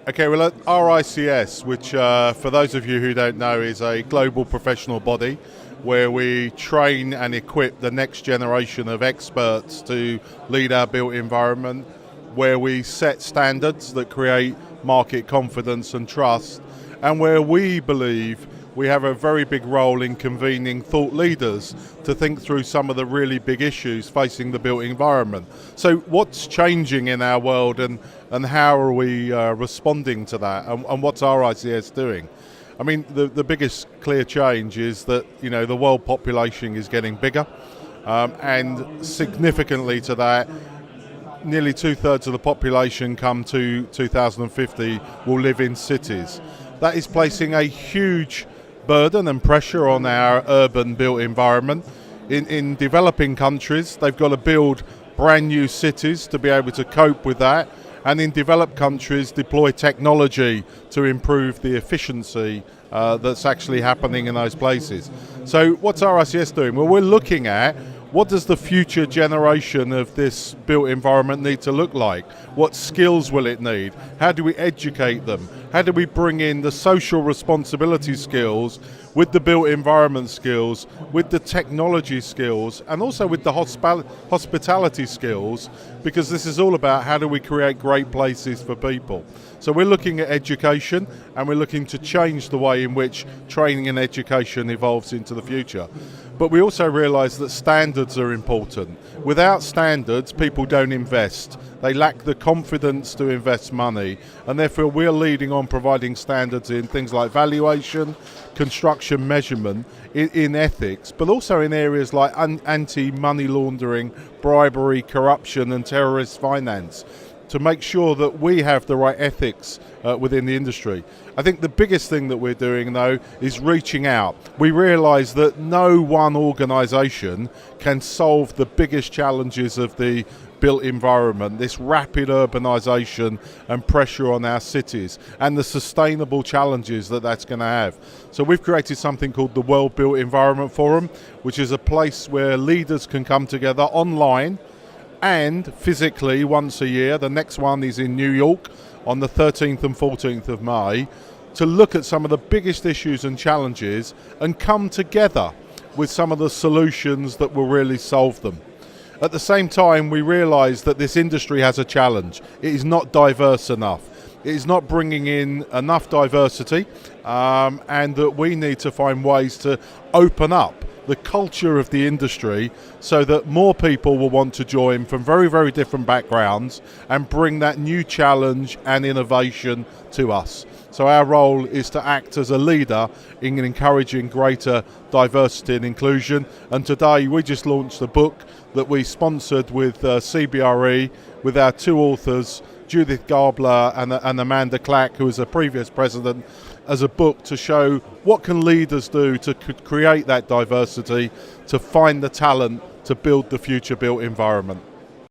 Okay, well, at RICS, which for those of you who don't know is a global professional body where we train and equip the next generation of experts to lead our built environment, where we set standards that create market confidence and trust, and where we believe we have a very big role in convening thought leaders to think through some of the really big issues facing the built environment. So what's changing in our world and how are we responding to that, and what's RICS doing? I mean, the biggest clear change is that, you know, the world population is getting bigger, and significantly to that, nearly 2/3 of the population come to 2050 will live in cities. That is placing a huge burden and pressure on our urban built environment. In developing countries, they've got to build brand new cities to be able to cope with that, and in developed countries deploy technology to improve the efficiency that's actually happening in those places. So what's RICS doing? Well, we're looking at what does the future generation of this built environment need to look like? What skills will it need? How do we educate them? How do we bring in the social responsibility skills with the built environment skills, with the technology skills, and also with the hospitality skills, because this is all about how do we create great places for people. So we're looking at education, and we're looking to change the way in which training and education evolves into the future. But we also realise that standards are important. Without standards, people don't invest. They lack the confidence to invest money, and therefore we're leading on providing standards in things like valuation, construction measurement, in ethics, but also in areas like anti-money laundering, bribery, corruption and terrorist finance, to make sure that we have the right ethics within the industry. I think the biggest thing that we're doing, though, is reaching out. We realise that no one organisation can solve the biggest challenges of the built environment, this rapid urbanisation and pressure on our cities, and the sustainable challenges that that's going to have. So we've created something called the World Built Environment Forum, which is a place where leaders can come together online and physically once a year. The next one is in New York on the 13th and 14th of May, to look at some of the biggest issues and challenges and come together with some of the solutions that will really solve them. At the same time, we realise that this industry has a challenge. It is not diverse enough. It is not bringing in enough diversity, and that we need to find ways to open up the culture of the industry so that more people will want to join from very, very different backgrounds and bring that new challenge and innovation to us. So our role is to act as a leader in encouraging greater diversity and inclusion. And today we just launched a book that we sponsored with CBRE, with our two authors, Judith Gabler and Amanda Clack, who was a previous president, as a book to show what can leaders do to create that diversity, to find the talent to build the future built environment.